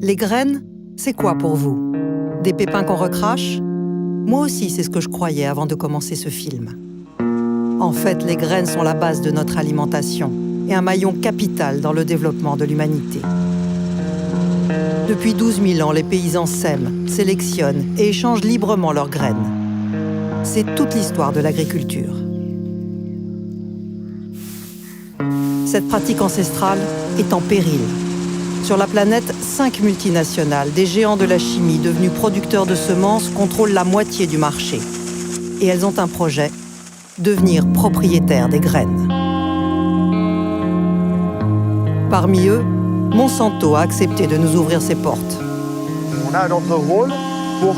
Les graines, c'est quoi pour vous? Des pépins qu'on recrache? Moi aussi, c'est ce que je croyais avant de commencer ce film. En fait, les graines sont la base de notre alimentation et un maillon capital dans le développement de l'humanité. Depuis 12 000 ans, les paysans sèment, sélectionnent et échangent librement leurs graines. C'est toute l'histoire de l'agriculture. Cette pratique ancestrale est en péril. Sur la planète, 5 multinationales, des géants de la chimie devenus producteurs de semences, contrôlent la moitié du marché. Et elles ont un projet, devenir propriétaires des graines. Parmi eux, Monsanto a accepté de nous ouvrir ses portes. On a notre rôle pour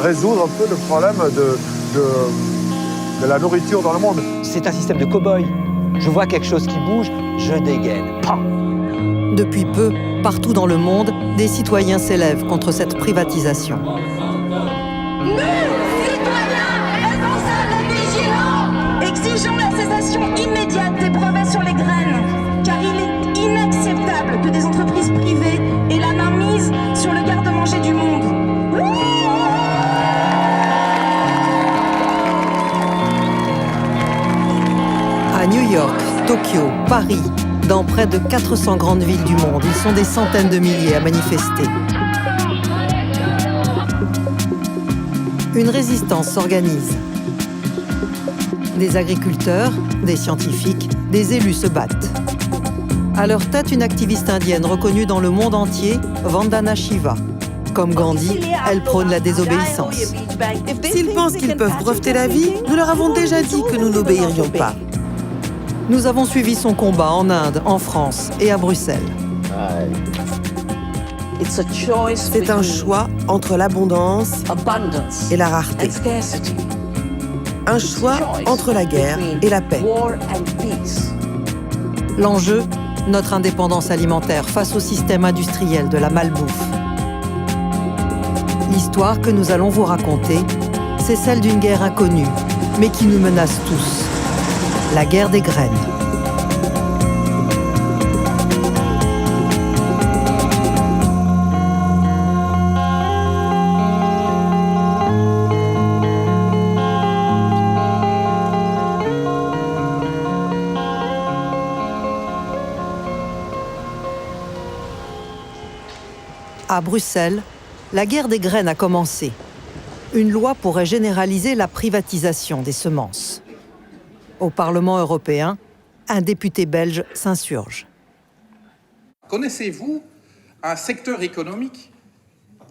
résoudre un peu le problème de la nourriture dans le monde. C'est un système de cow-boy. Je vois quelque chose qui bouge, je dégaine. Pam. Depuis peu, partout dans le monde, des citoyens s'élèvent contre cette privatisation. Nous, citoyens, responsables et vigilants, exigeons la cessation immédiate des brevets sur les graines, car il est inacceptable que des entreprises privées aient la main mise sur le garde-manger du monde. À New York, Tokyo, Paris, dans près de 400 grandes villes du monde, ils sont des centaines de milliers à manifester. Une résistance s'organise. Des agriculteurs, des scientifiques, des élus se battent. À leur tête, une activiste indienne reconnue dans le monde entier, Vandana Shiva. Comme Gandhi, elle prône la désobéissance. S'ils pensent qu'ils peuvent breveter la vie, nous leur avons déjà dit que nous n'obéirions pas. Nous avons suivi son combat en Inde, en France et à Bruxelles. C'est un choix entre l'abondance et la rareté. Un choix entre la guerre et la paix. L'enjeu, notre indépendance alimentaire face au système industriel de la malbouffe. L'histoire que nous allons vous raconter, c'est celle d'une guerre inconnue, mais qui nous menace tous. La guerre des graines. À Bruxelles, la guerre des graines a commencé. Une loi pourrait généraliser la privatisation des semences. Au Parlement européen, un député belge s'insurge. Connaissez-vous un secteur économique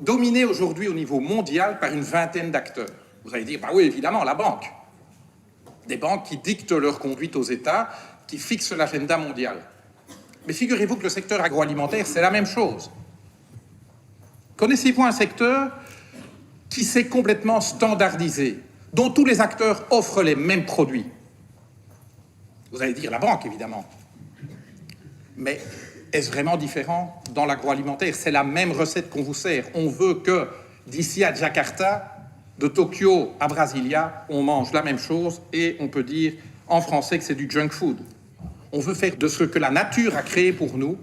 dominé aujourd'hui au niveau mondial par une vingtaine d'acteurs? Vous allez dire, bah oui, évidemment, la banque. Des banques qui dictent leur conduite aux États, qui fixent l'agenda mondial. Mais figurez-vous que le secteur agroalimentaire, c'est la même chose. Connaissez-vous un secteur qui s'est complètement standardisé, dont tous les acteurs offrent les mêmes produits? Vous allez dire la banque, évidemment. Mais est-ce vraiment différent dans l'agroalimentaire? C'est la même recette qu'on vous sert. On veut que, d'ici à Jakarta, de Tokyo à Brasilia, on mange la même chose et on peut dire en français que c'est du junk food. On veut faire de ce que la nature a créé pour nous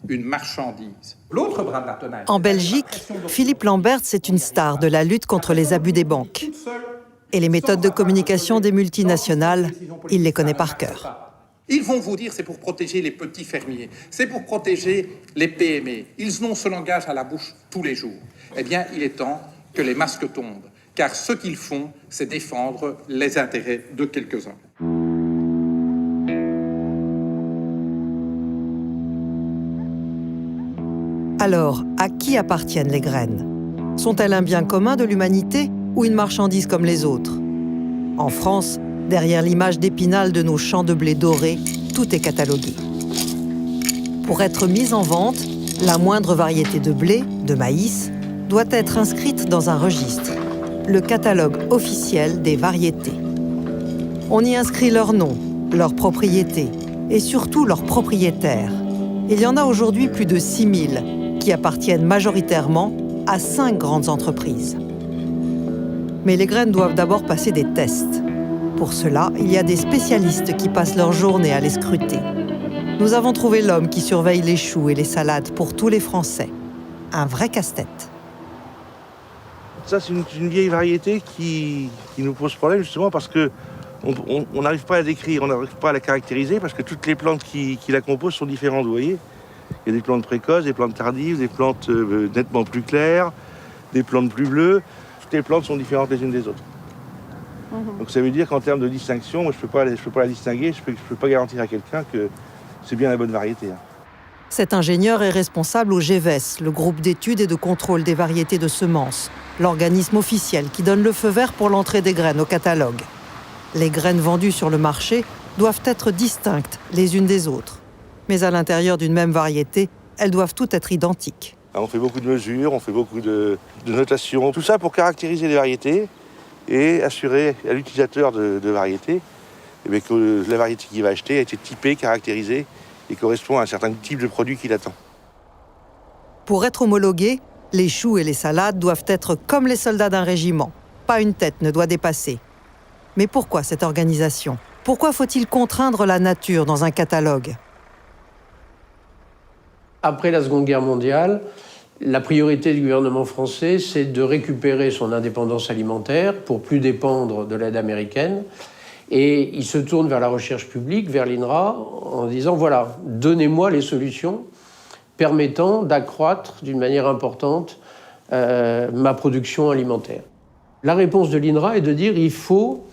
une marchandise. L'autre bras de la tenaille... En Belgique, Philippe Lamberts est une star de la lutte contre les abus des banques. Et les méthodes de communication des multinationales, il les connaît par cœur. Ils vont vous dire c'est pour protéger les petits fermiers, c'est pour protéger les PME. Ils ont ce langage à la bouche tous les jours. Eh bien, il est temps que les masques tombent, car ce qu'ils font, c'est défendre les intérêts de quelques-uns. Alors, à qui appartiennent les graines? Sont-elles un bien commun de l'humanité ou une marchandise comme les autres? En France, derrière l'image d'Épinal de nos champs de blé doré, tout est catalogué. Pour être mise en vente, la moindre variété de blé, de maïs, doit être inscrite dans un registre, le catalogue officiel des variétés. On y inscrit leur nom, leurs propriétés et surtout leurs propriétaires. Il y en a aujourd'hui plus de 6 000 qui appartiennent majoritairement à 5 grandes entreprises. Mais les graines doivent d'abord passer des tests. Pour cela, il y a des spécialistes qui passent leur journée à les scruter. Nous avons trouvé l'homme qui surveille les choux et les salades pour tous les Français. Un vrai casse-tête. Ça, c'est une vieille variété qui nous pose problème, justement, parce qu'on n'arrive pas à la décrire, on n'arrive pas à la caractériser, parce que toutes les plantes qui la composent sont différentes, vous voyez. Il y a des plantes précoces, des plantes tardives, des plantes nettement plus claires, des plantes plus bleues. Toutes les plantes sont différentes les unes des autres. Donc ça veut dire qu'en termes de distinction, moi, je peux pas la distinguer, je peux pas garantir à quelqu'un que c'est bien la bonne variété. Cet ingénieur est responsable au GEVES, le groupe d'études et de contrôle des variétés de semences, l'organisme officiel qui donne le feu vert pour l'entrée des graines au catalogue. Les graines vendues sur le marché doivent être distinctes les unes des autres. Mais à l'intérieur d'une même variété, elles doivent toutes être identiques. On fait beaucoup de mesures, on fait beaucoup de notations, tout ça pour caractériser les variétés et assurer à l'utilisateur de variétés que la variété qu'il va acheter a été typée, caractérisée et correspond à un certain type de produit qu'il attend. Pour être homologués, les choux et les salades doivent être comme les soldats d'un régiment. Pas une tête ne doit dépasser. Mais pourquoi cette organisation ? Pourquoi faut-il contraindre la nature dans un catalogue ? Après la Seconde Guerre mondiale, la priorité du gouvernement français, c'est de récupérer son indépendance alimentaire pour plus dépendre de l'aide américaine. Et il se tourne vers la recherche publique, vers l'INRA, en disant, voilà, donnez-moi les solutions permettant d'accroître d'une manière importante ma production alimentaire. La réponse de l'INRA est de dire, il faut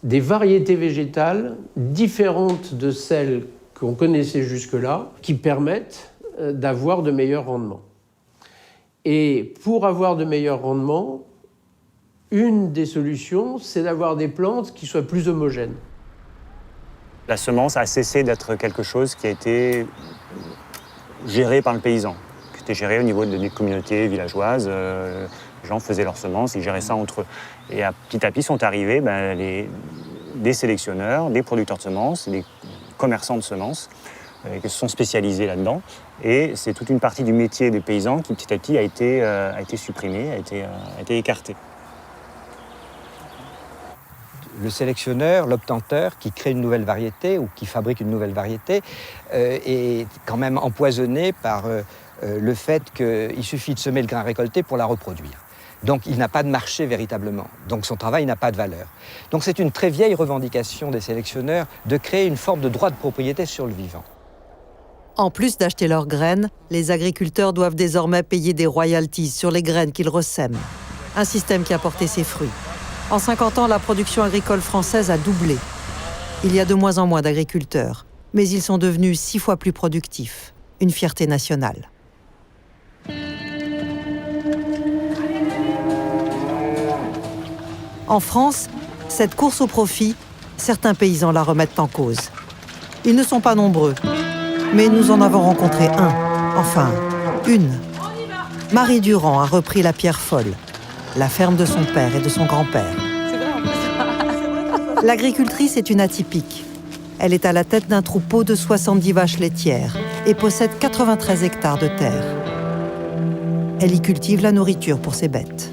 des variétés végétales différentes de celles qu'on connaissait jusque-là, qui permettent d'avoir de meilleurs rendements. Et pour avoir de meilleurs rendements, une des solutions, c'est d'avoir des plantes qui soient plus homogènes. La semence a cessé d'être quelque chose qui a été géré par le paysan, qui était géré au niveau des communautés villageoises. Les gens faisaient leurs semences, ils géraient ça entre eux. Et petit à petit sont arrivés des sélectionneurs, des producteurs de semences, des commerçants de semences, qui se sont spécialisés là-dedans. Et c'est toute une partie du métier des paysans qui petit à petit a été supprimée, a été écartée. Le sélectionneur, l'obtenteur, qui crée une nouvelle variété ou qui fabrique une nouvelle variété, est quand même empoisonné par le fait qu'il suffit de semer le grain récolté pour la reproduire. Donc il n'a pas de marché véritablement, donc son travail n'a pas de valeur. Donc c'est une très vieille revendication des sélectionneurs de créer une forme de droit de propriété sur le vivant. En plus d'acheter leurs graines, les agriculteurs doivent désormais payer des royalties sur les graines qu'ils ressèment. Un système qui a porté ses fruits. En 50 ans, la production agricole française a doublé. Il y a de moins en moins d'agriculteurs, mais ils sont devenus 6 fois plus productifs. Une fierté nationale. En France, cette course au profit, certains paysans la remettent en cause. Ils ne sont pas nombreux, mais nous en avons rencontré un, enfin, une. Marie Durand a repris la Pierre Folle, la ferme de son père et de son grand-père. L'agricultrice est une atypique. Elle est à la tête d'un troupeau de 70 vaches laitières et possède 93 hectares de terre. Elle y cultive la nourriture pour ses bêtes.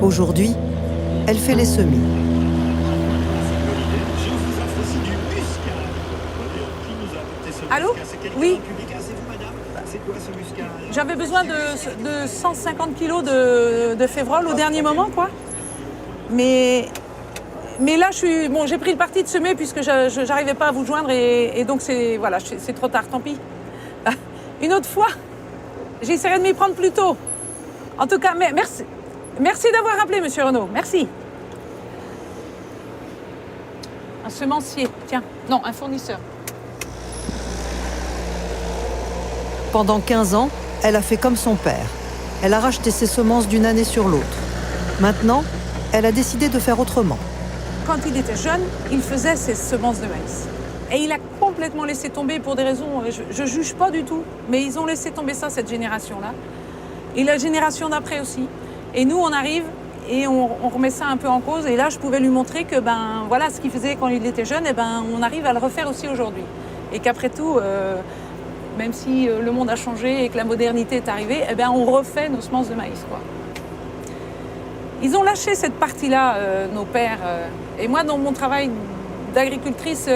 Aujourd'hui, elle fait les semis. Allô ? Oui. J'avais besoin de 150 kilos de févrole au dernier moment, quoi. Mais là, j'ai pris le parti de semer puisque je n'arrivais pas à vous joindre et donc c'est trop tard, tant pis. Une autre fois, j'essaierai de m'y prendre plus tôt. En tout cas, merci. Merci d'avoir appelé, monsieur Renaud. Merci. Un semencier, tiens. Non, un fournisseur. Pendant 15 ans, elle a fait comme son père. Elle a racheté ses semences d'une année sur l'autre. Maintenant, elle a décidé de faire autrement. Quand il était jeune, il faisait ses semences de maïs. Et il a complètement laissé tomber pour des raisons, je ne juge pas du tout, mais ils ont laissé tomber ça, cette génération-là. Et la génération d'après aussi. Et nous, on arrive et on remet ça un peu en cause. Et là, je pouvais lui montrer que voilà ce qu'il faisait quand il était jeune, et on arrive à le refaire aussi aujourd'hui. Et qu'après tout, même si le monde a changé et que la modernité est arrivée, on refait nos semences de maïs, quoi. Ils ont lâché cette partie-là, nos pères. Et moi, dans mon travail d'agricultrice,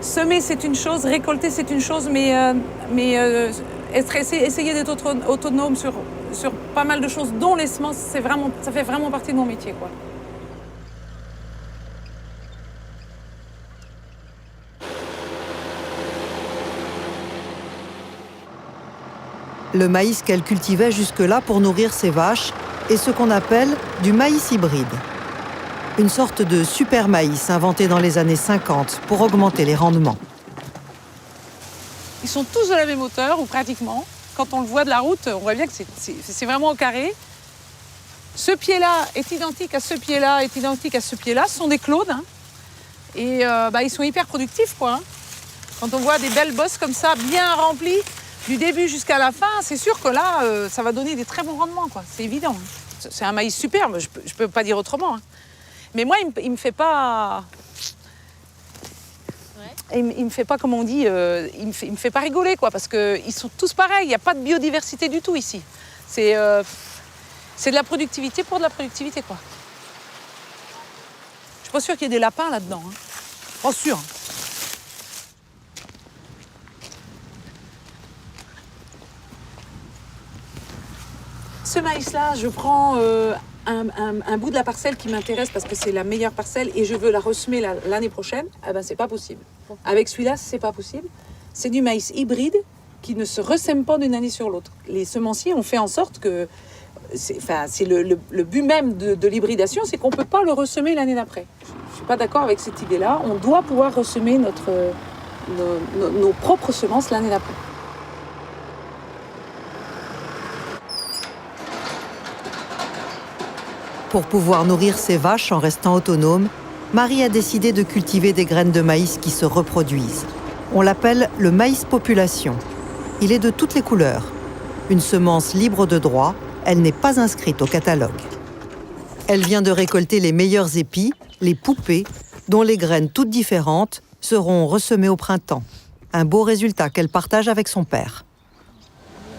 semer c'est une chose, récolter c'est une chose, mais essayer d'être autonome sur pas mal de choses, dont les semences, ça fait vraiment partie de mon métier, quoi. Le maïs qu'elle cultivait jusque-là pour nourrir ses vaches est ce qu'on appelle du maïs hybride. Une sorte de super maïs inventé dans les années 50 pour augmenter les rendements. Ils sont tous de la même hauteur, ou pratiquement. Quand on le voit de la route, on voit bien que c'est vraiment au carré. Ce pied-là est identique à ce pied-là, est identique à ce pied-là. Ce sont des clones. Hein. Et ils sont hyper productifs, quoi. Hein. Quand on voit des belles bosses comme ça, bien remplies, du début jusqu'à la fin, c'est sûr que là, ça va donner des très bons rendements, quoi. C'est évident. C'est un maïs superbe, je peux pas dire autrement. Hein. Mais moi, il me fait pas... Il me fait pas, comme on dit, il me fait pas rigoler, quoi, parce qu'ils sont tous pareils. Il n'y a pas de biodiversité du tout ici. C'est de la productivité pour de la productivité, quoi. Je suis pas sûre qu'il y ait des lapins là-dedans. Hein. Pas sûr. Ce maïs-là, je prends un bout de la parcelle qui m'intéresse parce que c'est la meilleure parcelle et je veux la ressemer l'année prochaine. Eh ben, c'est pas possible. Avec celui-là, c'est pas possible. C'est du maïs hybride qui ne se ressème pas d'une année sur l'autre. Les semenciers ont fait en sorte que... C'est le but même de l'hybridation, c'est qu'on ne peut pas le ressemer l'année d'après. Je ne suis pas d'accord avec cette idée-là. On doit pouvoir ressemer nos propres semences l'année d'après. Pour pouvoir nourrir ses vaches en restant autonome, Marie a décidé de cultiver des graines de maïs qui se reproduisent. On l'appelle le maïs population. Il est de toutes les couleurs. Une semence libre de droit, elle n'est pas inscrite au catalogue. Elle vient de récolter les meilleurs épis, les poupées, dont les graines toutes différentes seront ressemées au printemps. Un beau résultat qu'elle partage avec son père.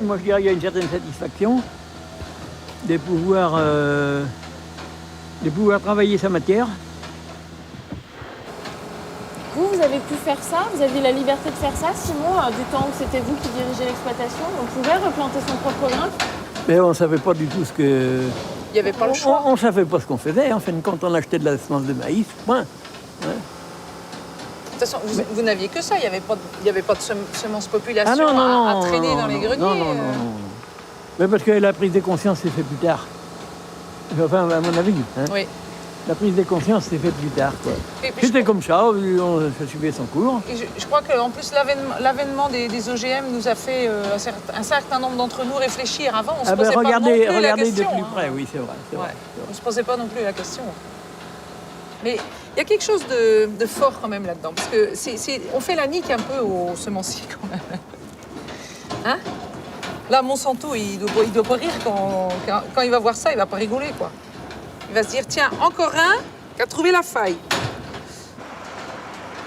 Moi, je dirais qu'il y a une certaine satisfaction de pouvoir travailler sa matière. Vous avez pu faire ça, vous aviez la liberté de faire ça, sinon, du temps où c'était vous qui dirigez l'exploitation, on pouvait replanter son propre grain. Mais on ne savait pas du tout ce que... Il n'y avait pas le choix. On ne savait pas ce qu'on faisait, en fin de compte, on achetait de la semence de maïs, point. Ouais. De toute façon, vous n'aviez que ça, il n'y avait pas de semence population à traîner dans les greniers. Non. Mais parce que la prise de conscience s'est faite plus tard. Enfin, à mon avis. Hein. Oui. La prise de conscience s'est faite plus tard, quoi. C'était comme ça, ça suivait son cours. Et je crois qu'en plus, l'avènement des OGM nous a fait un certain nombre d'entre nous réfléchir. Avant, on se posait pas non plus la question. De plus près, oui, c'est vrai. On ne se posait pas non plus la question. Mais il y a quelque chose de fort quand même là-dedans. Parce que on fait la nique un peu aux semenciers quand même. Hein? Là, Monsanto, il doit pas rire quand il va voir ça, il va pas rigoler, quoi. Il va se dire, tiens, encore un qui a trouvé la faille.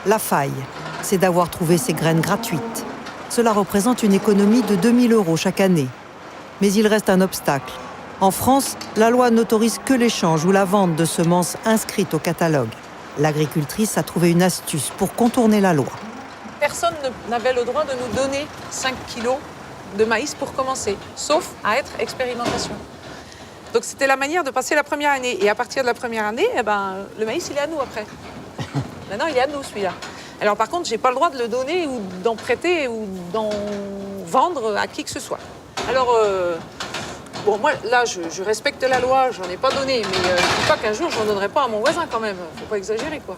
La faille, c'est d'avoir trouvé ces graines gratuites. Cela représente une économie de 2 000 € chaque année. Mais il reste un obstacle. En France, la loi n'autorise que l'échange ou la vente de semences inscrites au catalogue. L'agricultrice a trouvé une astuce pour contourner la loi. Personne n'avait le droit de nous donner 5 kilos de maïs pour commencer, sauf à être expérimentation. Donc c'était la manière de passer la première année. Et à partir de la première année, le maïs, il est à nous après. Maintenant, il est à nous, celui-là. Alors par contre, je n'ai pas le droit de le donner ou d'en prêter ou d'en vendre à qui que ce soit. Alors, bon, moi, là, je respecte la loi, j'en ai pas donné, mais je ne dis pas qu'un jour, je n'en donnerai pas à mon voisin quand même. Faut pas exagérer, quoi.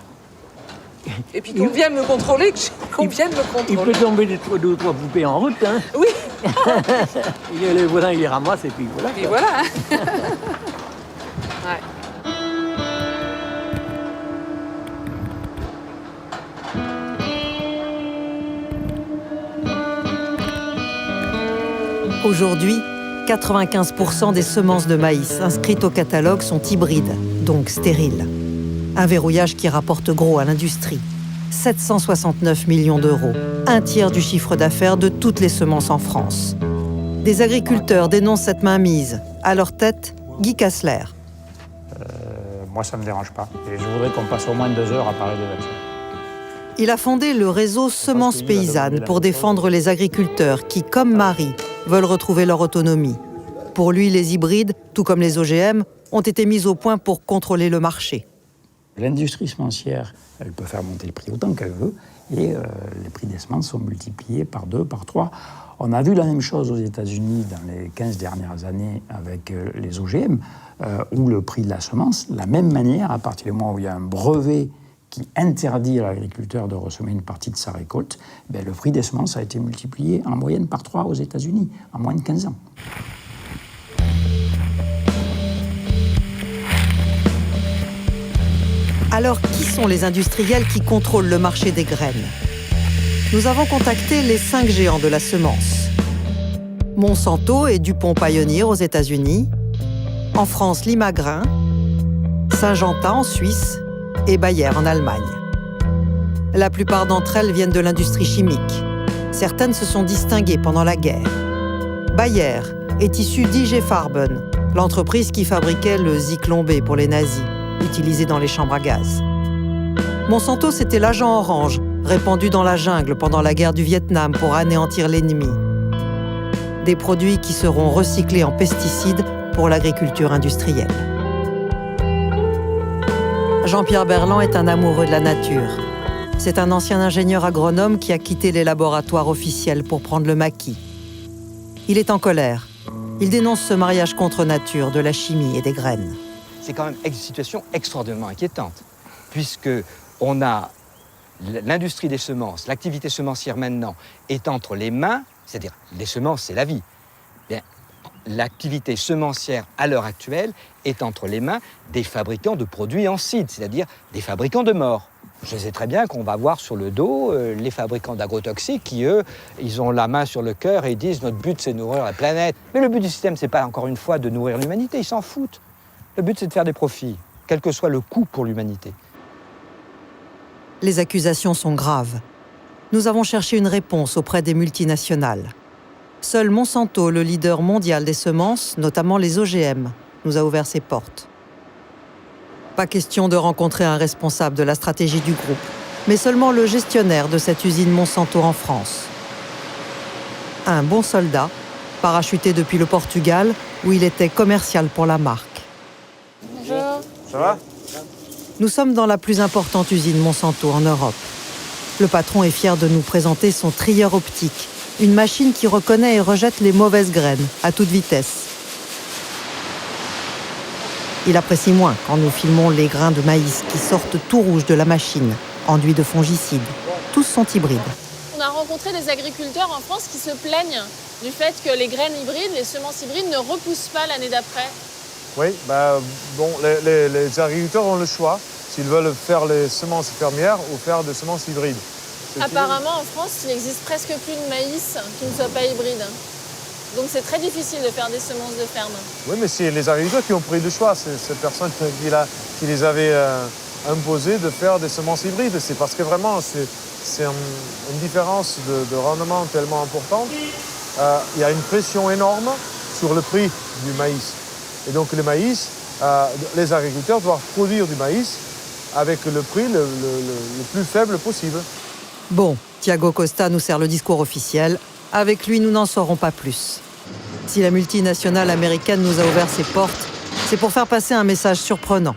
Et puis qu'on vienne me contrôler, Il peut tomber 2 ou 3 poupées en route, hein. Oui. Le voisin, il les ramasse et puis voilà. Et voilà, hein. Ouais. Aujourd'hui, 95% des semences de maïs inscrites au catalogue sont hybrides, donc stériles. Un verrouillage qui rapporte gros à l'industrie. 769 millions d'euros, un tiers du chiffre d'affaires de toutes les semences en France. Des agriculteurs dénoncent cette mainmise. À leur tête, Guy Kassler. Moi, ça ne me dérange pas. Et je voudrais qu'on passe au moins 2 heures à parler de là-dessus. Il a fondé le réseau Semences Paysannes pour défendre les agriculteurs qui, comme Marie, veulent retrouver leur autonomie. Pour lui, les hybrides, tout comme les OGM, ont été mis au point pour contrôler le marché. L'industrie semencière, elle peut faire monter le prix autant qu'elle veut, et les prix des semences sont multipliés par 2, par 3. On a vu la même chose aux États-Unis dans les 15 dernières années avec les OGM, où le prix de la semence, de la même manière, à partir du moment où il y a un brevet qui interdit à l'agriculteur de ressemer une partie de sa récolte, le prix des semences a été multiplié en moyenne par 3 aux États-Unis, en moins de 15 ans. Alors, qui sont les industriels qui contrôlent le marché des graines? Nous avons contacté les 5 géants de la semence. Monsanto et DuPont Pioneer aux États-Unis, en France Limagrain, Syngenta en Suisse et Bayer en Allemagne. La plupart d'entre elles viennent de l'industrie chimique. Certaines se sont distinguées pendant la guerre. Bayer est issue d'IG Farben, l'entreprise qui fabriquait le Zyklon B pour les nazis, utilisé dans les chambres à gaz. Monsanto, c'était l'agent orange, répandu dans la jungle pendant la guerre du Vietnam pour anéantir l'ennemi. Des produits qui seront recyclés en pesticides pour l'agriculture industrielle. Jean-Pierre Berland est un amoureux de la nature. C'est un ancien ingénieur agronome qui a quitté les laboratoires officiels pour prendre le maquis. Il est en colère. Il dénonce ce mariage contre nature de la chimie et des graines. C'est quand même une situation extraordinairement inquiétante, puisque on a l'industrie des semences, l'activité semencière maintenant est entre les mains, c'est-à-dire les semences, c'est la vie. Bien, l'activité semencière à l'heure actuelle est entre les mains des fabricants de produits en seed, c'est-à-dire des fabricants de morts. Je sais très bien qu'on va voir sur le dos les fabricants d'agrotoxiques qui, eux, ils ont la main sur le cœur et ils disent « notre but, c'est de nourrir la planète ». Mais le but du système, c'est pas encore une fois de nourrir l'humanité, ils s'en foutent. Le but, c'est de faire des profits, quel que soit le coût pour l'humanité. Les accusations sont graves. Nous avons cherché une réponse auprès des multinationales. Seul Monsanto, le leader mondial des semences, notamment les OGM, nous a ouvert ses portes. Pas question de rencontrer un responsable de la stratégie du groupe, mais seulement le gestionnaire de cette usine Monsanto en France. Un bon soldat, parachuté depuis le Portugal, où il était commercial pour la marque. Bonjour. Ça va? Nous sommes dans la plus importante usine Monsanto en Europe. Le patron est fier de nous présenter son trieur optique, une machine qui reconnaît et rejette les mauvaises graines à toute vitesse. Il apprécie moins quand nous filmons les grains de maïs qui sortent tout rouges de la machine, enduits de fongicides. Tous sont hybrides. On a rencontré des agriculteurs en France qui se plaignent du fait que les graines hybrides, les semences hybrides ne repoussent pas l'année d'après. Oui, les agriculteurs ont le choix s'ils veulent faire les semences fermières ou faire des semences hybrides. Apparemment, en France, il n'existe presque plus de maïs qui ne soit pas hybride. Donc c'est très difficile de faire des semences de ferme. Oui, mais c'est les agriculteurs qui ont pris le choix. C'est cette personne qui les avait imposé de faire des semences hybrides. C'est parce que vraiment, c'est une différence de rendement tellement importante. Il y a une pression énorme sur le prix du maïs. Et donc le maïs, les agriculteurs doivent produire du maïs avec le prix le plus faible possible. Bon, Thiago Costa nous sert le discours officiel. Avec lui, nous n'en saurons pas plus. Si la multinationale américaine nous a ouvert ses portes, c'est pour faire passer un message surprenant.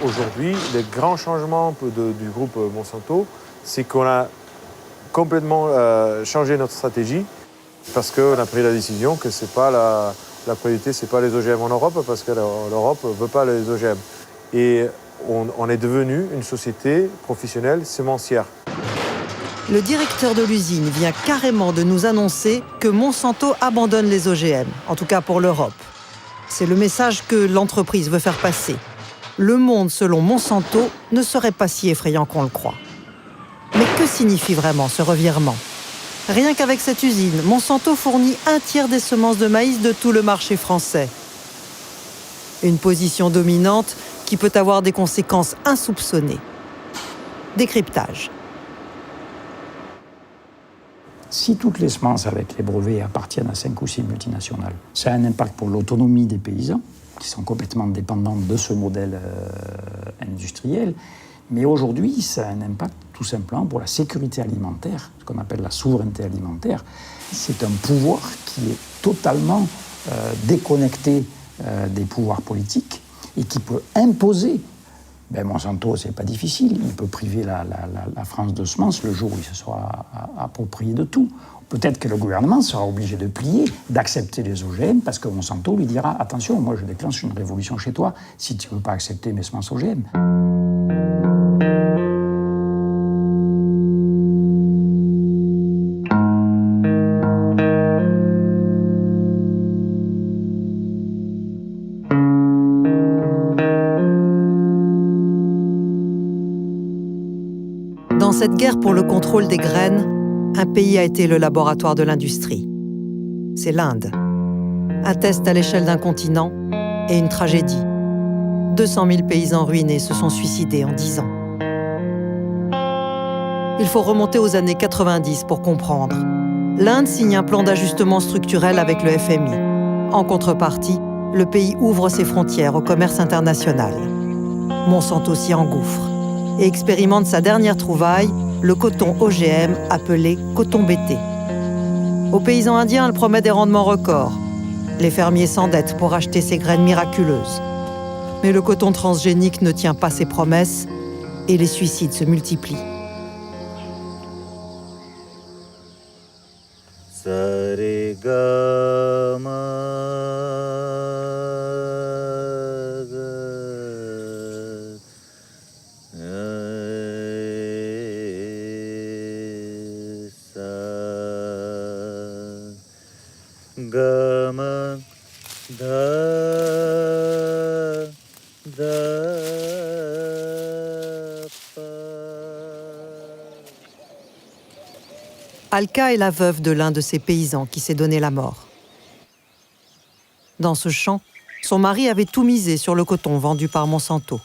Aujourd'hui, les grands changements du groupe Monsanto, c'est qu'on a complètement changé notre stratégie parce qu'on a pris la décision que c'est pas la priorité, c'est pas les OGM en Europe parce que l'Europe ne veut pas les OGM. Et on est devenu une société professionnelle sémencière. Le directeur de l'usine vient carrément de nous annoncer que Monsanto abandonne les OGM, en tout cas pour l'Europe. C'est le message que l'entreprise veut faire passer. Le monde, selon Monsanto, ne serait pas si effrayant qu'on le croit. Mais que signifie vraiment ce revirement? Rien qu'avec cette usine, Monsanto fournit 1/3 des semences de maïs de tout le marché français. Une position dominante qui peut avoir des conséquences insoupçonnées. Décryptage. Si toutes les semences avec les brevets appartiennent à 5 ou 6 multinationales, ça a un impact pour l'autonomie des paysans, qui sont complètement dépendants de ce modèle industriel, Mais aujourd'hui, ça a un impact tout simplement pour la sécurité alimentaire, ce qu'on appelle la souveraineté alimentaire. C'est un pouvoir qui est totalement déconnecté des pouvoirs politiques et qui peut imposer. Monsanto, c'est pas difficile, il peut priver la France de semences le jour où il se sera approprié de tout. Peut-être que le gouvernement sera obligé de plier, d'accepter les OGM, parce que Monsanto lui dira « Attention, moi je déclenche une révolution chez toi si tu ne veux pas accepter mes semences OGM. » Dans cette guerre pour le contrôle des graines, un pays a été le laboratoire de l'industrie. C'est l'Inde. Un test à l'échelle d'un continent et une tragédie. 200 000 paysans ruinés se sont suicidés en 10 ans. Il faut remonter aux années 90 pour comprendre. L'Inde signe un plan d'ajustement structurel avec le FMI. En contrepartie, le pays ouvre ses frontières au commerce international. Monsanto s'y engouffre et expérimente sa dernière trouvaille, le coton OGM appelé coton BT. Aux paysans indiens, elle promet des rendements records. Les fermiers s'endettent pour acheter ces graines miraculeuses. Mais le coton transgénique ne tient pas ses promesses et les suicides se multiplient. Alka est la veuve de l'un de ces paysans qui s'est donné la mort. Dans ce champ, son mari avait tout misé sur le coton vendu par Monsanto.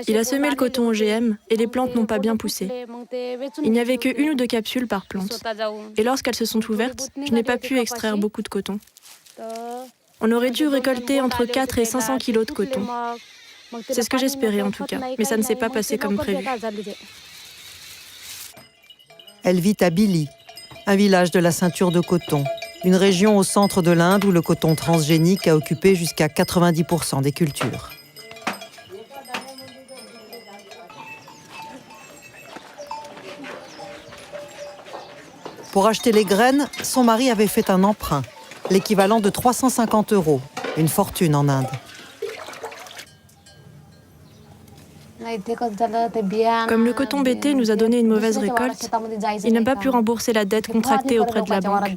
Il a semé le coton OGM et les plantes n'ont pas bien poussé. Il n'y avait que 1 ou 2 capsules par plante. Et lorsqu'elles se sont ouvertes, je n'ai pas pu extraire beaucoup de coton. On aurait dû récolter entre 4 et 500 kilos de coton. C'est ce que j'espérais en tout cas, mais ça ne s'est pas passé comme prévu. Elle vit à Billi, un village de la ceinture de coton, une région au centre de l'Inde où le coton transgénique a occupé jusqu'à 90% des cultures. Pour acheter les graines, son mari avait fait un emprunt, l'équivalent de 350 €, une fortune en Inde. Comme le coton BT nous a donné une mauvaise récolte, il n'a pas pu rembourser la dette contractée auprès de la banque.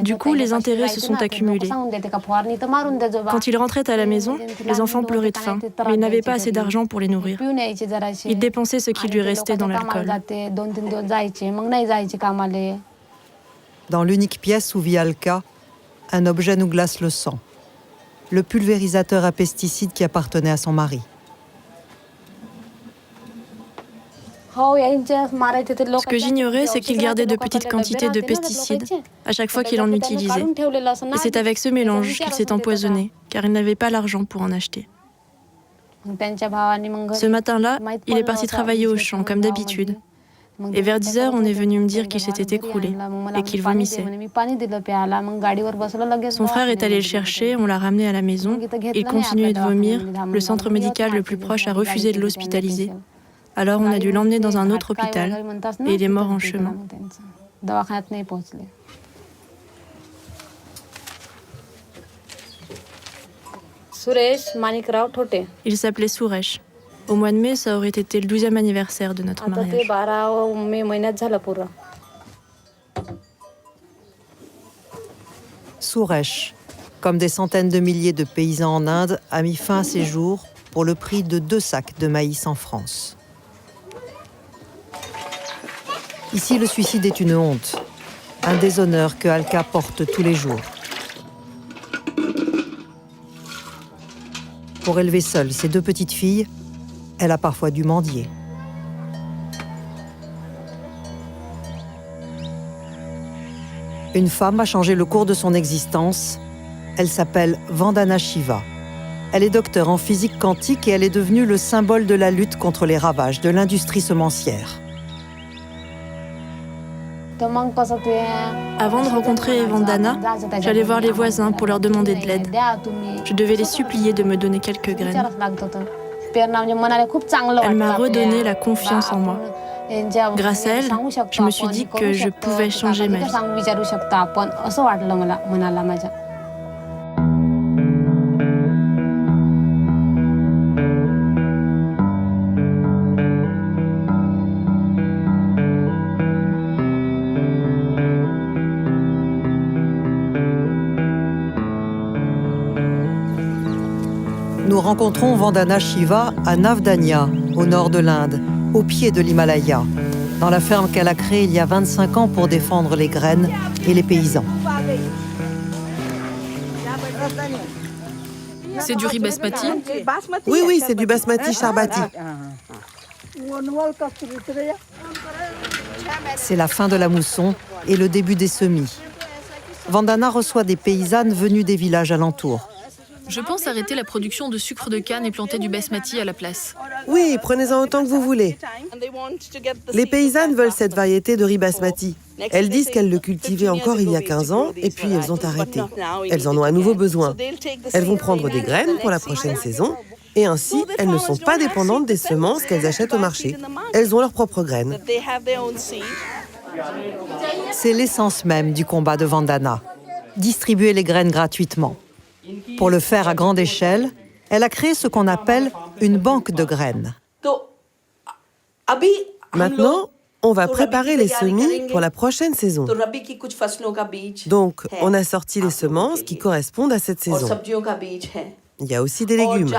Du coup, les intérêts se sont accumulés. Quand il rentrait à la maison, les enfants pleuraient de faim, mais il n'avait pas assez d'argent pour les nourrir. Il dépensait ce qui lui restait dans l'alcool. Dans l'unique pièce où vit Alka, un objet nous glace le sang. Le pulvérisateur à pesticides qui appartenait à son mari. Ce que j'ignorais, c'est qu'il gardait de petites quantités de pesticides à chaque fois qu'il en utilisait. Et c'est avec ce mélange qu'il s'est empoisonné, car il n'avait pas l'argent pour en acheter. Ce matin-là, il est parti travailler au champ, comme d'habitude. Et vers 10 h, on est venu me dire qu'il s'était écroulé et qu'il vomissait. Son frère est allé le chercher, on l'a ramené à la maison. Il continuait de vomir. Le centre médical le plus proche a refusé de l'hospitaliser. Alors on a dû l'emmener dans un autre hôpital et il est mort en chemin. Il s'appelait Suresh. Au mois de mai, ça aurait été le 12e anniversaire de notre mariage. Suresh, comme des centaines de milliers de paysans en Inde, a mis fin à ses jours pour le prix de 2 sacs de maïs en France. Ici, le suicide est une honte, un déshonneur que Alka porte tous les jours. Pour élever seule ses 2 petites filles, elle a parfois dû mendier. Une femme a changé le cours de son existence Elle s'appelle Vandana Shiva. Elle est docteure en physique quantique et elle est devenue le symbole de la lutte contre les ravages de l'industrie semencière. Avant de rencontrer Vandana, j'allais voir les voisins pour leur demander de l'aide. Je devais les supplier de me donner quelques graines. Elle m'a redonné la confiance en moi. Grâce à elle, je me suis dit que je pouvais changer ma vie. Nous rencontrons Vandana Shiva à Navdanya, au nord de l'Inde, au pied de l'Himalaya, dans la ferme qu'elle a créée il y a 25 ans pour défendre les graines et les paysans. C'est du riz basmati? Oui, c'est du basmati charbati. C'est la fin de la mousson et le début des semis. Vandana reçoit des paysannes venues des villages alentours. Je pense arrêter la production de sucre de canne et planter du basmati à la place. Oui, prenez-en autant que vous voulez. Les paysannes veulent cette variété de riz basmati. Elles disent qu'elles le cultivaient encore il y a 15 ans et puis elles ont arrêté. Elles en ont à nouveau besoin. Elles vont prendre des graines pour la prochaine saison et ainsi, elles ne sont pas dépendantes des semences qu'elles achètent au marché. Elles ont leurs propres graines. C'est l'essence même du combat de Vandana, distribuer les graines gratuitement. Pour le faire à grande échelle, elle a créé ce qu'on appelle une banque de graines. Maintenant, on va préparer les semis pour la prochaine saison. Donc, on a sorti les semences qui correspondent à cette saison. Il y a aussi des légumes.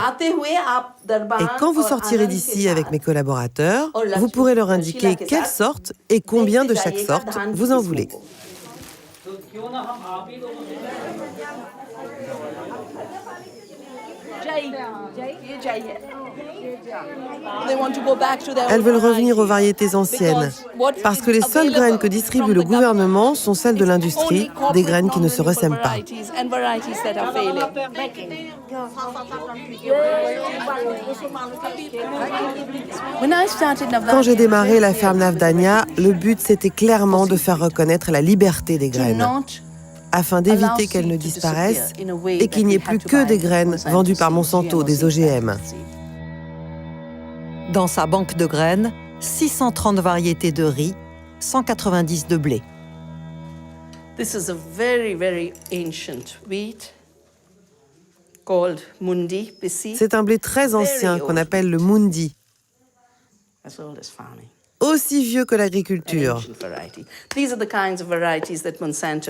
Et quand vous sortirez d'ici avec mes collaborateurs, vous pourrez leur indiquer quelle sorte et combien de chaque sorte vous en voulez. Elles veulent revenir aux variétés anciennes, parce que les seules graines que distribue le gouvernement sont celles de l'industrie, des graines qui ne se ressèment pas. Quand j'ai démarré la ferme Navdanya, le but c'était clairement de faire reconnaître la liberté des graines, afin d'éviter qu'elles ne disparaissent et qu'il n'y ait plus que des graines vendues par Monsanto, des OGM. Dans sa banque de graines, 630 variétés de riz, 190 de blé. C'est un blé très ancien qu'on appelle le mundi, aussi vieux que l'agriculture.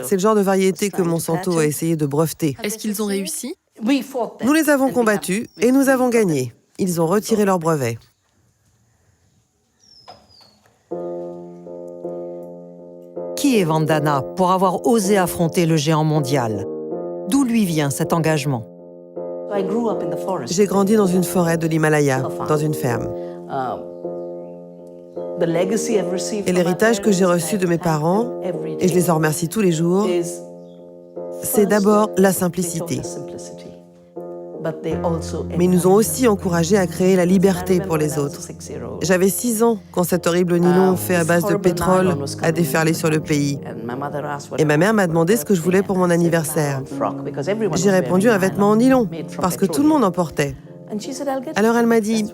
C'est le genre de variété que Monsanto a essayé de breveter. Est-ce qu'ils ont réussi? Nous les avons combattus et nous avons gagné. Ils ont retiré leur brevet. Qui est Vandana pour avoir osé affronter le géant mondial? D'où lui vient cet engagement? J'ai grandi dans une forêt de l'Himalaya, dans une ferme. Et l'héritage que j'ai reçu de mes parents, et je les en remercie tous les jours, c'est d'abord la simplicité. Mais ils nous ont aussi encouragés à créer la liberté pour les autres. J'avais 6 ans quand cet horrible nylon fait à base de pétrole a déferlé sur le pays. Et ma mère m'a demandé ce que je voulais pour mon anniversaire. J'ai répondu un vêtement en nylon, parce que tout le monde en portait. Alors elle m'a dit,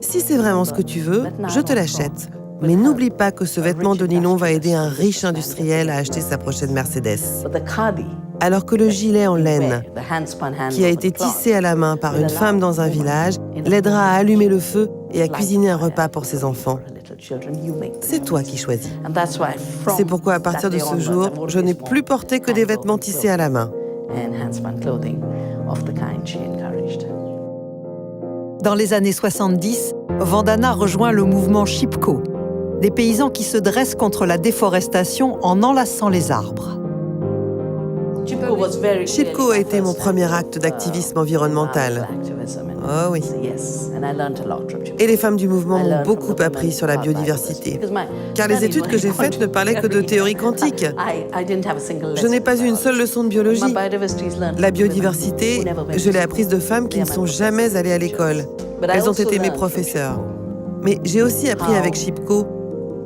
si c'est vraiment ce que tu veux, je te l'achète. Mais n'oublie pas que ce vêtement de nylon va aider un riche industriel à acheter sa prochaine Mercedes. Alors que le gilet en laine, qui a été tissé à la main par une femme dans un village, l'aidera à allumer le feu et à cuisiner un repas pour ses enfants. C'est toi qui choisis. C'est pourquoi à partir de ce jour, je n'ai plus porté que des vêtements tissés à la main. Dans les années 70, Vandana rejoint le mouvement Chipko, des paysans qui se dressent contre la déforestation en enlaçant les arbres. Chipko a été mon premier acte d'activisme environnemental. Oh oui. Et les femmes du mouvement m'ont beaucoup appris sur la biodiversité. Car les études que j'ai faites ne parlaient que de théorie quantique. Je n'ai pas eu une seule leçon de biologie. La biodiversité, je l'ai apprise de femmes qui ne sont jamais allées à l'école. Elles ont été mes professeurs. Mais j'ai aussi appris avec Chipko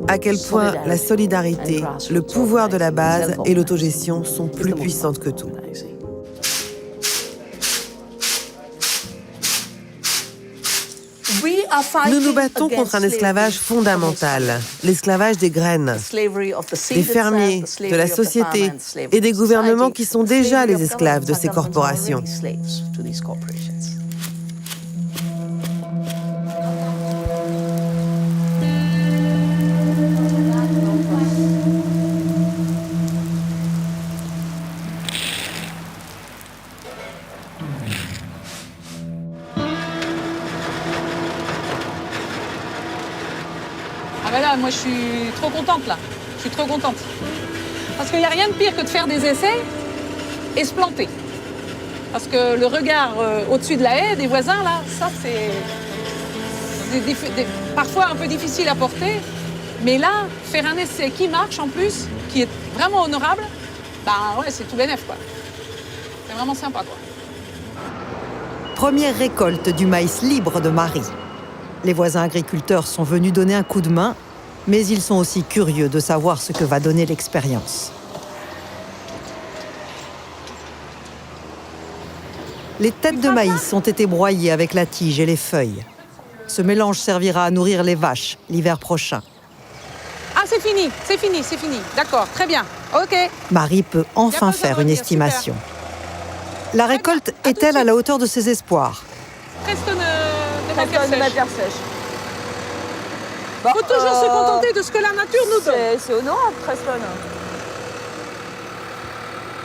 à quel point la solidarité, le pouvoir de la base et l'autogestion sont plus puissantes que tout. Nous nous battons contre un esclavage fondamental, l'esclavage des graines, des fermiers, de la société et des gouvernements qui sont déjà les esclaves de ces corporations. Ah ben là, moi je suis trop contente là. Je suis trop contente. Parce qu'il n'y a rien de pire que de faire des essais et se planter. Parce que le regard au-dessus de la haie des voisins là, ça c'est parfois un peu difficile à porter. Mais là, faire un essai qui marche en plus, qui est vraiment honorable, bah ouais, c'est tout bénef quoi. C'est vraiment sympa quoi. Première récolte du maïs libre de Marie. Les voisins agriculteurs sont venus donner un coup de main, mais ils sont aussi curieux de savoir ce que va donner l'expérience. Les têtes de maïs ont été broyées avec la tige et les feuilles. Ce mélange servira à nourrir les vaches l'hiver prochain. Ah, c'est fini, c'est fini, c'est fini. D'accord, très bien. OK. Marie peut enfin faire une estimation. La récolte est-elle à la hauteur de ses espoirs? Il faut toujours se contenter de ce que la nature nous donne. C'est honorable, 13 tonnes.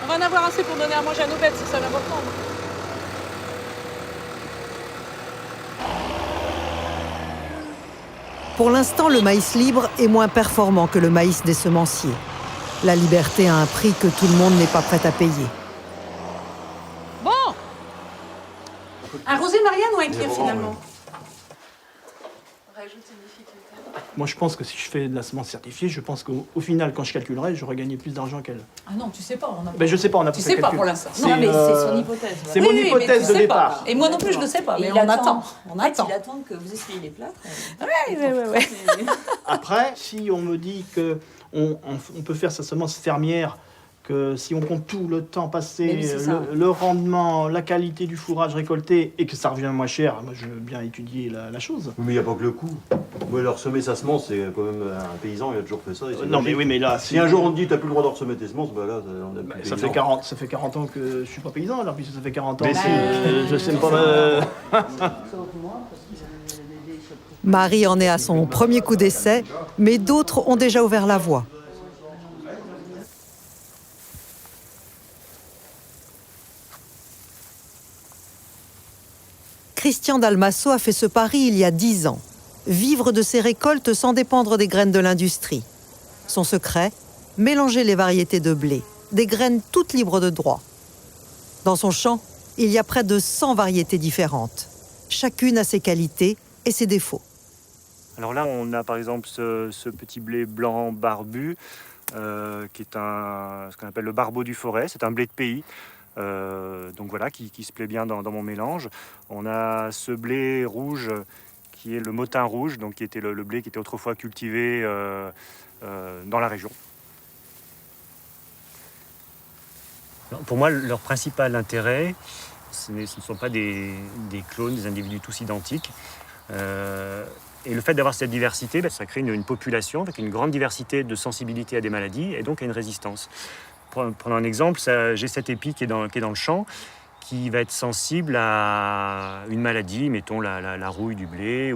On va en avoir assez pour donner à manger à nos bêtes, c'est ça l'important. Pour l'instant, le maïs libre est moins performant que le maïs des semenciers. La liberté a un prix que tout le monde n'est pas prêt à payer. Bon. Un rosé Marianne ou un Clear finalement? Moi, je pense que si je fais de la semence certifiée, je pense qu'au final, quand je calculerai, j'aurais gagné plus d'argent qu'elle. Ah non, tu sais pas. On a pas... Ben, je sais pas, on a pas Tu fait sais le pas calcul. pour l'instant. Non, mais c'est son hypothèse. C'est mon hypothèse de départ. Pas. Et moi non plus, je ne sais pas. Mais on attend. On attend. Il attend que vous essayiez les plâtres. Ouais. Après, si on me dit qu'on peut faire sa semence fermière, que si on compte tout le temps passé, le rendement, la qualité du fourrage récolté, et que ça revient moins cher, moi je veux bien étudier la chose. Mais il n'y a pas que le coût. Moi, leur semer sa semence, c'est quand même un paysan, il a toujours fait ça. Non, mais oui, mais là... Si un jour on te dit, t'as plus le droit de ressemer tes semences, bah là, on a plus ça fait 40 ans que je suis pas paysan, alors, puisque ça fait 40 ans mais que je sème pas... Marie en est à son premier coup d'essai, mais d'autres ont déjà ouvert la voie. Christian Dalmasso a fait ce pari il y a 10 ans. Vivre de ses récoltes sans dépendre des graines de l'industrie. Son secret, mélanger les variétés de blé, des graines toutes libres de droit. Dans son champ, il y a près de 100 variétés différentes. Chacune a ses qualités et ses défauts. Alors là, on a par exemple ce petit blé blanc barbu, qui est ce qu'on appelle le barbeau du forêt. C'est un blé de pays. Donc voilà, qui se plaît bien dans mon mélange. On a ce blé rouge qui est le motin rouge, donc qui était le blé qui était autrefois cultivé dans la région. Pour moi, leur principal intérêt, ce ne sont pas des clones, des individus tous identiques. Et le fait d'avoir cette diversité, ça crée une population avec une grande diversité de sensibilité à des maladies et donc à une résistance. Prenons un exemple, j'ai cet épi qui est dans le champ, qui va être sensible à une maladie, mettons la rouille du blé.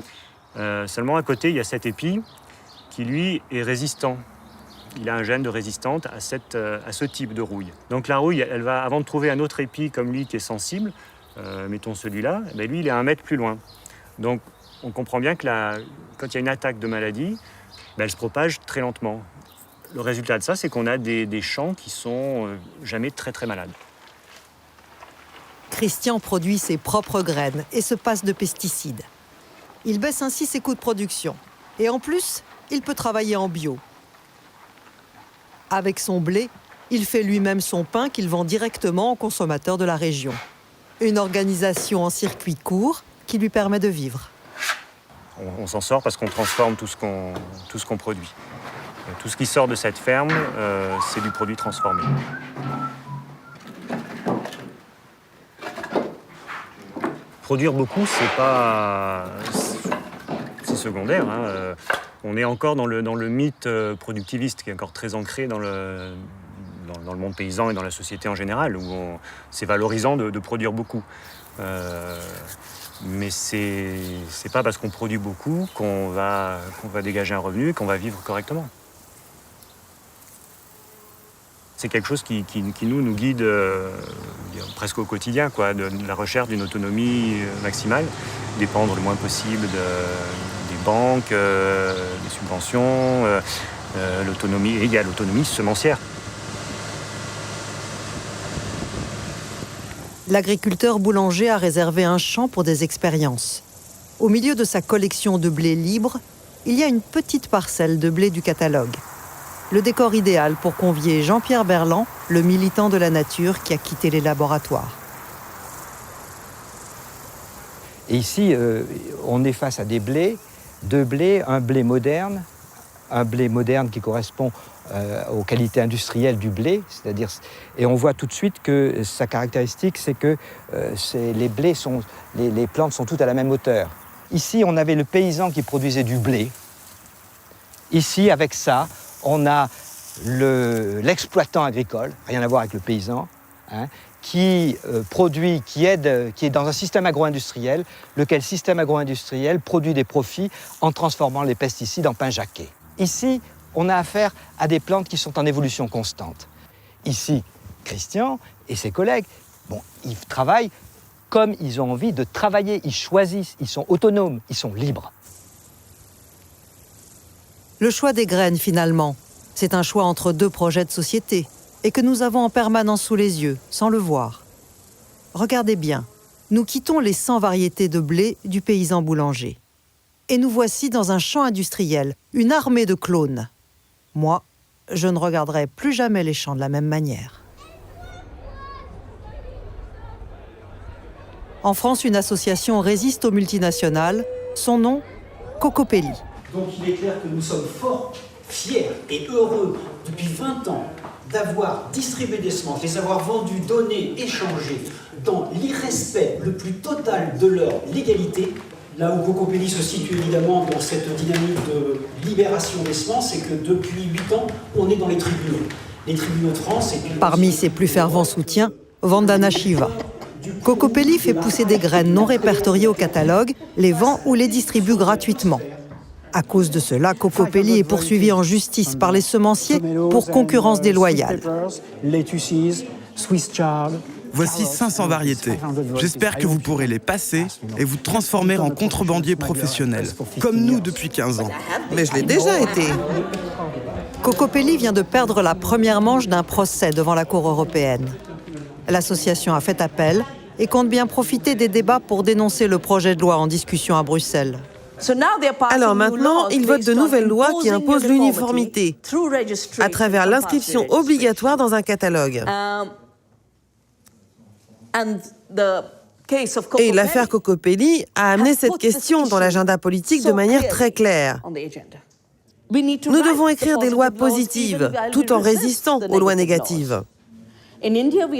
Seulement à côté, il y a cet épi qui, lui, est résistant. Il a un gène de résistante à ce type de rouille. Donc la rouille, elle va, avant de trouver un autre épi comme lui qui est sensible, mettons celui-là, ben lui, il est à 1 mètre plus loin. Donc on comprend bien que quand il y a une attaque de maladie, ben elle se propage très lentement. Le résultat de ça, c'est qu'on a des champs qui sont jamais très très malades. Christian produit ses propres graines et se passe de pesticides. Il baisse ainsi ses coûts de production. Et en plus, il peut travailler en bio. Avec son blé, il fait lui-même son pain qu'il vend directement aux consommateurs de la région. Une organisation en circuit court qui lui permet de vivre. On s'en sort parce qu'on transforme tout ce qu'on produit. Tout ce qui sort de cette ferme, c'est du produit transformé. Produire beaucoup, c'est secondaire. Hein. On est encore dans le mythe productiviste qui est encore très ancré dans le monde paysan et dans la société en général, où c'est valorisant de produire beaucoup. Mais c'est pas parce qu'on produit beaucoup qu'on va dégager un revenu et qu'on va vivre correctement. C'est quelque chose qui nous guide presque au quotidien, quoi, de la recherche d'une autonomie maximale, dépendre le moins possible des banques, des subventions, l'autonomie, et il y a l'autonomie semencière. L'agriculteur boulanger a réservé un champ pour des expériences. Au milieu de sa collection de blé libre, il y a une petite parcelle de blé du catalogue. Le décor idéal pour convier Jean-Pierre Berland, le militant de la nature qui a quitté les laboratoires. Et ici, on est face à deux blés, un blé moderne qui correspond aux qualités industrielles du blé, c'est-à-dire, et on voit tout de suite que sa caractéristique, c'est que les plantes sont toutes à la même hauteur. Ici, on avait le paysan qui produisait du blé. Ici, avec ça, on a l'exploitant agricole, rien à voir avec le paysan, hein, qui produit, qui est dans un système agro-industriel, lequel système agro-industriel produit des profits en transformant les pesticides en pain jaqué. Ici, on a affaire à des plantes qui sont en évolution constante. Ici, Christian et ses collègues, ils travaillent comme ils ont envie de travailler, ils choisissent, ils sont autonomes, ils sont libres. Le choix des graines, finalement, c'est un choix entre deux projets de société et que nous avons en permanence sous les yeux, sans le voir. Regardez bien, nous quittons les 100 variétés de blé du paysan boulanger. Et nous voici dans un champ industriel, une armée de clones. Moi, je ne regarderai plus jamais les champs de la même manière. En France, une association résiste aux multinationales. Son nom, Cocopelli. Donc il est clair que nous sommes fort fiers et heureux depuis 20 ans d'avoir distribué des semences, les avoir vendues, données, échangées dans l'irrespect le plus total de leur légalité. Là où Cocopelli se situe évidemment dans cette dynamique de libération des semences, c'est que depuis 8 ans, on est dans les tribunaux. Les tribunaux de France... Parmi ses plus fervents soutiens, Vandana Shiva. Cocopelli fait pousser des graines non répertoriées au catalogue, les vend ou les distribue gratuitement. À cause de cela, Cocopelli est poursuivi en justice par les semenciers pour concurrence déloyale. Voici 500 variétés. J'espère que vous pourrez les passer et vous transformer en contrebandier professionnel, comme nous depuis 15 ans. Mais je l'ai déjà été. Cocopelli vient de perdre la première manche d'un procès devant la Cour européenne. L'association a fait appel et compte bien profiter des débats pour dénoncer le projet de loi en discussion à Bruxelles. Alors maintenant, ils votent de nouvelles lois qui imposent l'uniformité à travers l'inscription obligatoire dans un catalogue. Et l'affaire Cocopelli a amené cette question dans l'agenda politique de manière très claire. Nous devons écrire des lois positives, tout en résistant aux lois négatives.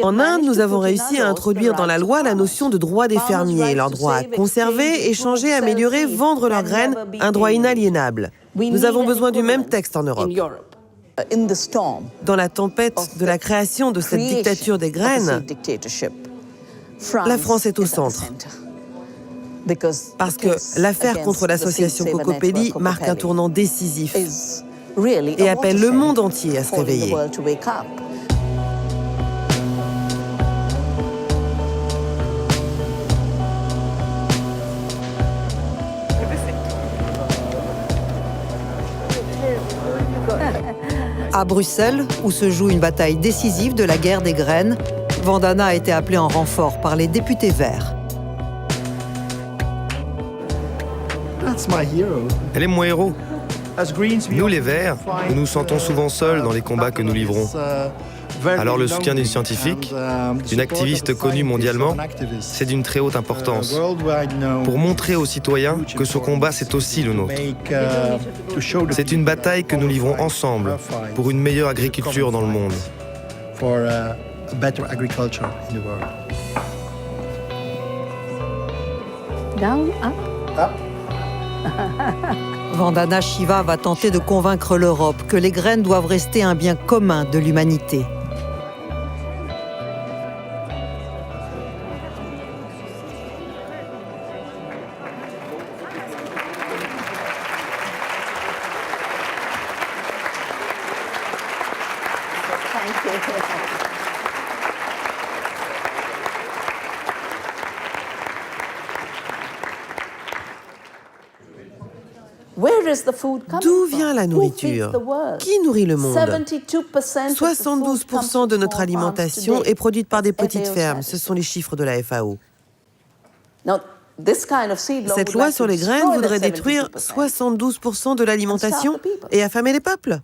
En Inde, nous avons réussi à introduire dans la loi la notion de droit des fermiers, leur droit à conserver, échanger, améliorer, vendre leurs graines, un droit inaliénable. Nous avons besoin du même texte en Europe. Dans la tempête de la création de cette dictature des graines, la France est au centre. Parce que l'affaire contre l'association Cocopelli marque un tournant décisif et appelle le monde entier à se réveiller. À Bruxelles, où se joue une bataille décisive de la guerre des graines, Vandana a été appelée en renfort par les députés verts. Elle est mon héros. Nous, les Verts, nous nous sentons souvent seuls dans les combats que nous livrons. Alors le soutien d'une scientifique, d'une activiste connue mondialement, c'est d'une très haute importance. Pour montrer aux citoyens que ce combat, c'est aussi le nôtre. C'est une bataille que nous livrons ensemble pour une meilleure agriculture dans le monde. Down, up. Vandana Shiva va tenter de convaincre l'Europe que les graines doivent rester un bien commun de l'humanité. D'où vient la nourriture? Qui nourrit le monde? 72% de notre alimentation est produite par des petites fermes. Ce sont les chiffres de la FAO. Cette loi sur les graines voudrait détruire 72% de l'alimentation et affamer les peuples.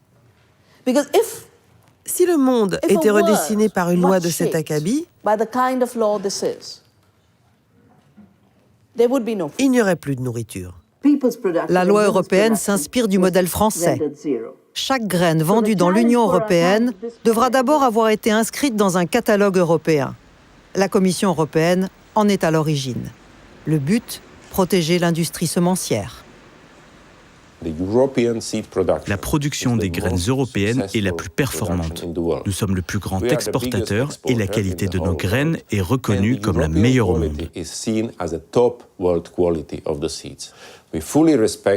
Si le monde était redessiné par une loi de cet acabit, il n'y aurait plus de nourriture. La loi européenne s'inspire du modèle français. Chaque graine vendue dans l'Union européenne devra d'abord avoir été inscrite dans un catalogue européen. La Commission européenne en est à l'origine. Le but, protéger l'industrie semencière. La production des graines européennes est la plus performante. Nous sommes le plus grand exportateur et la qualité de nos graines est reconnue comme la meilleure au monde.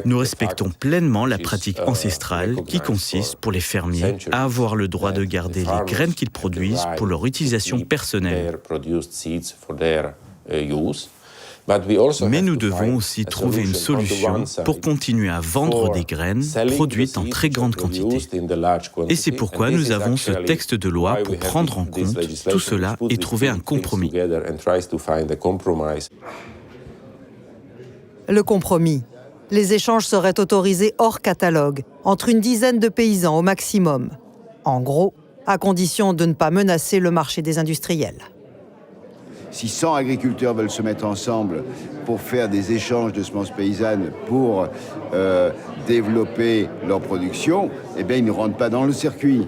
Nous respectons pleinement la pratique ancestrale qui consiste pour les fermiers à avoir le droit de garder les graines qu'ils produisent pour leur utilisation personnelle. Mais nous devons aussi trouver une solution pour continuer à vendre des graines produites en très grande quantité. Et c'est pourquoi nous avons ce texte de loi pour prendre en compte tout cela et trouver un compromis. Le compromis. Les échanges seraient autorisés hors catalogue, entre une dizaine de paysans au maximum. En gros, à condition de ne pas menacer le marché des industriels. Si 100 agriculteurs veulent se mettre ensemble pour faire des échanges de semences paysannes pour développer leur production, eh bien, ils ne rentrent pas dans le circuit.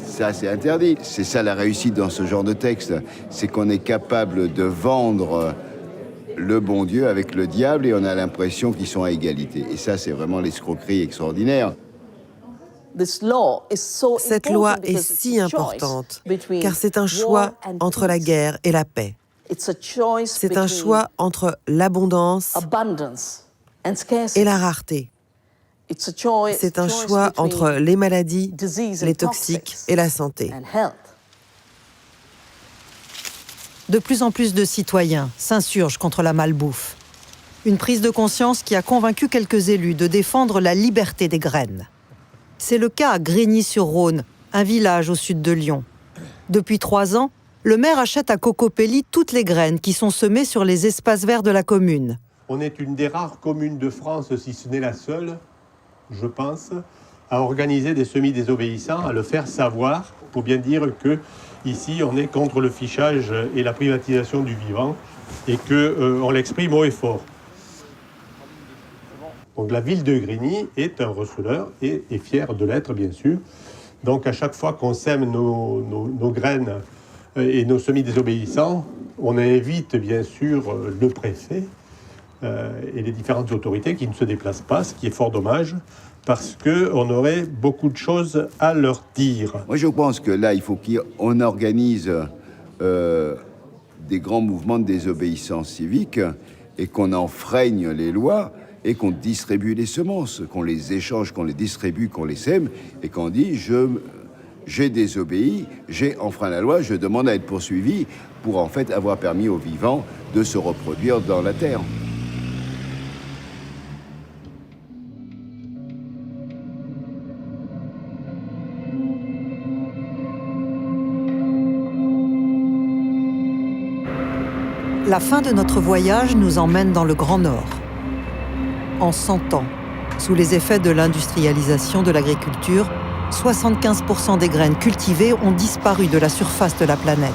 Ça, c'est interdit. C'est ça la réussite dans ce genre de texte. C'est qu'on est capable de vendre le bon Dieu avec le diable et on a l'impression qu'ils sont à égalité. Et ça, c'est vraiment l'escroquerie extraordinaire. Cette loi est si importante car c'est un choix entre la guerre et la paix. C'est un choix entre l'abondance et la rareté. C'est un choix entre les maladies, les toxiques et la santé. De plus en plus de citoyens s'insurgent contre la malbouffe. Une prise de conscience qui a convaincu quelques élus de défendre la liberté des graines. C'est le cas à Grigny-sur-Rhône, un village au sud de Lyon. Depuis 3 ans, le maire achète à Cocopelli toutes les graines qui sont semées sur les espaces verts de la commune. On est une des rares communes de France, si ce n'est la seule, je pense, à organiser des semis désobéissants, à le faire savoir, pour bien dire que ici on est contre le fichage et la privatisation du vivant, et qu'on l'exprime haut et fort. Donc la ville de Grigny est un receleur et est fière de l'être, bien sûr. Donc à chaque fois qu'on sème nos graines et nos semis désobéissants, on invite bien sûr le préfet et les différentes autorités qui ne se déplacent pas, ce qui est fort dommage, parce qu'on aurait beaucoup de choses à leur dire. Moi je pense que là, il faut qu'on organise des grands mouvements de désobéissance civique et qu'on enfreigne les lois et qu'on distribue les semences, qu'on les échange, qu'on les distribue, qu'on les sème et qu'on dit j'ai désobéi, j'ai enfreint la loi, je demande à être poursuivi pour en fait avoir permis aux vivants de se reproduire dans la terre. La fin de notre voyage nous emmène dans le Grand Nord. En 100 ans, sous les effets de l'industrialisation de l'agriculture, 75% des graines cultivées ont disparu de la surface de la planète.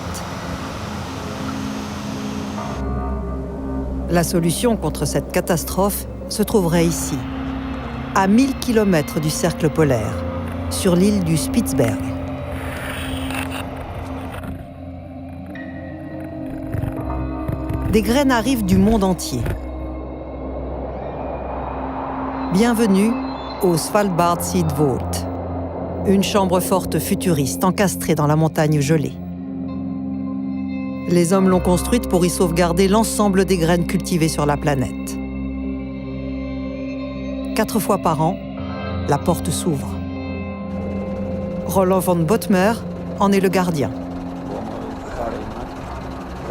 La solution contre cette catastrophe se trouverait ici, à 1000 km du cercle polaire, sur l'île du Spitzberg. Des graines arrivent du monde entier. Bienvenue au Svalbard Seed Vault, une chambre forte futuriste encastrée dans la montagne gelée. Les hommes l'ont construite pour y sauvegarder l'ensemble des graines cultivées sur la planète. 4 fois par an, la porte s'ouvre. Roland von Bottmer en est le gardien.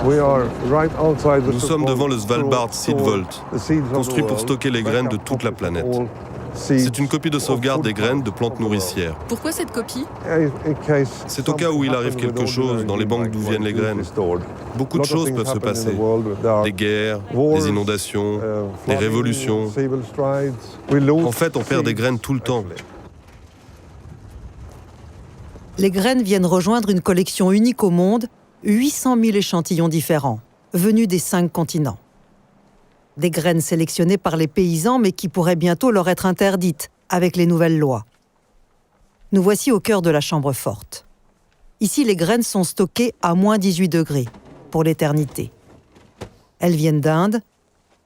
Nous sommes devant le Svalbard Seed Vault, construit pour stocker les graines de toute la planète. C'est une copie de sauvegarde des graines de plantes nourricières. Pourquoi cette copie? C'est au cas où il arrive quelque chose dans les banques d'où viennent les graines. Beaucoup de choses peuvent se passer. Des guerres, des inondations, des révolutions. En fait, on perd des graines tout le temps. Les graines viennent rejoindre une collection unique au monde, 800 000 échantillons différents, venus des 5 continents. Des graines sélectionnées par les paysans, mais qui pourraient bientôt leur être interdites avec les nouvelles lois. Nous voici au cœur de la chambre forte. Ici, les graines sont stockées à moins 18 degrés, pour l'éternité. Elles viennent d'Inde,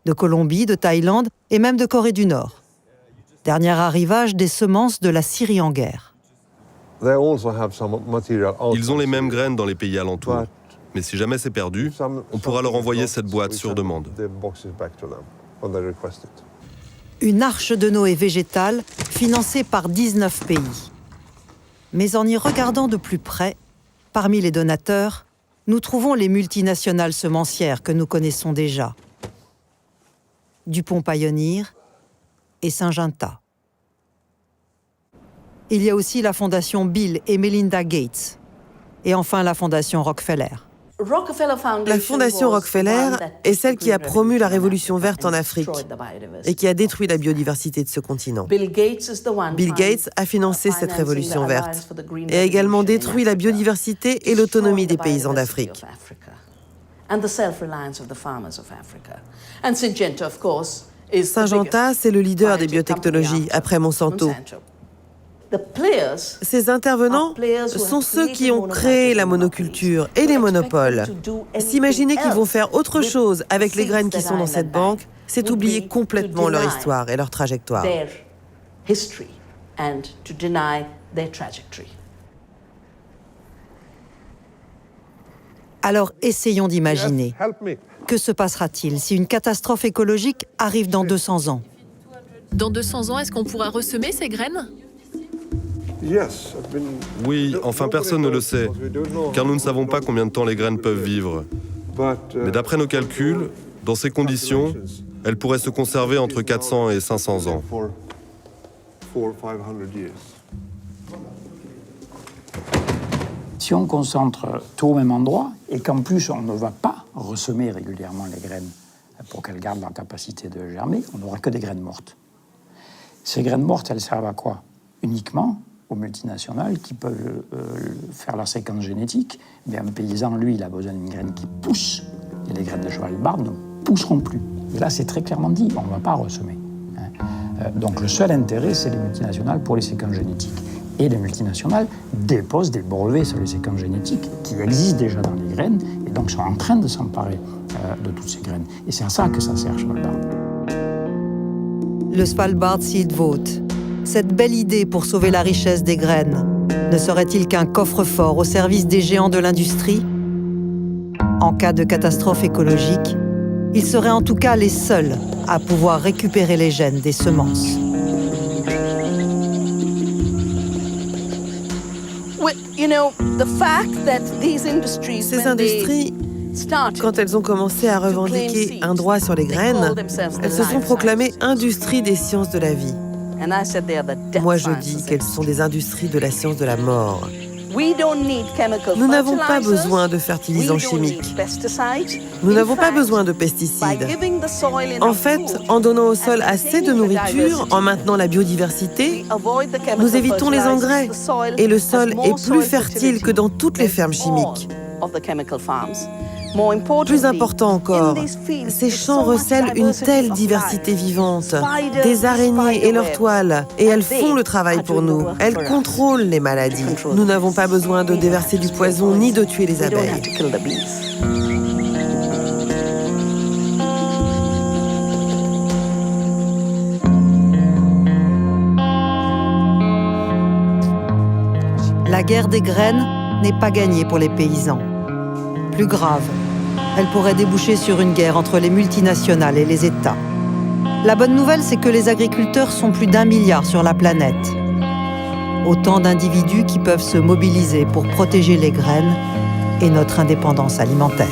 de Colombie, de Thaïlande et même de Corée du Nord. Dernier arrivage des semences de la Syrie en guerre. Ils ont les mêmes graines dans les pays alentours. Mais si jamais c'est perdu, on pourra leur envoyer cette boîte sur demande. Une arche de Noé végétale financée par 19 pays. Mais en y regardant de plus près, parmi les donateurs, nous trouvons les multinationales semencières que nous connaissons déjà. DuPont Pioneer et Syngenta. Il y a aussi la fondation Bill et Melinda Gates. Et enfin la fondation Rockefeller. La fondation Rockefeller est celle qui a promu la révolution verte en Afrique et qui a détruit la biodiversité de ce continent. Bill Gates a financé cette révolution verte et a également détruit la biodiversité et l'autonomie des paysans d'Afrique. Syngenta, c'est le leader des biotechnologies après Monsanto. Ces intervenants sont ceux qui ont créé la monoculture et les monopoles. S'imaginer qu'ils vont faire autre chose avec les graines qui sont dans cette banque, c'est oublier complètement leur histoire et leur trajectoire. Alors essayons d'imaginer. Que se passera-t-il si une catastrophe écologique arrive dans 200 ans? Dans 200 ans, est-ce qu'on pourra ressemer ces graines? Oui, enfin personne ne le sait, car nous ne savons pas combien de temps les graines peuvent vivre. Mais d'après nos calculs, dans ces conditions, elles pourraient se conserver entre 400 et 500 ans. Si on concentre tout au même endroit et qu'en plus on ne va pas ressemer régulièrement les graines pour qu'elles gardent leur capacité de germer, on n'aura que des graines mortes. Ces graines mortes, elles servent à quoi? Uniquement aux multinationales qui peuvent faire leur séquence génétique. Mais un paysan, lui, il a besoin d'une graine qui pousse. Et les graines de Svalbard ne pousseront plus. Et là, c'est très clairement dit, on ne va pas ressemer. Donc le seul intérêt, c'est les multinationales pour les séquences génétiques. Et les multinationales déposent des brevets sur les séquences génétiques qui existent déjà dans les graines et donc sont en train de s'emparer de toutes ces graines. Et c'est à ça que ça sert, Svalbard. Le Svalbard Seed Vault. Cette belle idée pour sauver la richesse des graines, ne serait-il qu'un coffre-fort au service des géants de l'industrie? En cas de catastrophe écologique, ils seraient en tout cas les seuls à pouvoir récupérer les gènes des semences. Ces industries, quand elles ont commencé à revendiquer un droit sur les graines, elles se sont proclamées industries des sciences de la vie. Moi, je dis qu'elles sont des industries de la science de la mort. Nous n'avons pas besoin de fertilisants chimiques. Nous n'avons pas besoin de pesticides. En fait, en donnant au sol assez de nourriture, en maintenant la biodiversité, nous évitons les engrais et le sol est plus fertile que dans toutes les fermes chimiques. Plus important encore, ces champs recèlent une telle diversité vivante, des araignées et leurs toiles, et elles font le travail pour nous. Elles contrôlent les maladies. Nous n'avons pas besoin de déverser du poison ni de tuer les abeilles. La guerre des graines n'est pas gagnée pour les paysans. Plus grave, elle pourrait déboucher sur une guerre entre les multinationales et les États. La bonne nouvelle, c'est que les agriculteurs sont plus d'1 milliard sur la planète. Autant d'individus qui peuvent se mobiliser pour protéger les graines et notre indépendance alimentaire.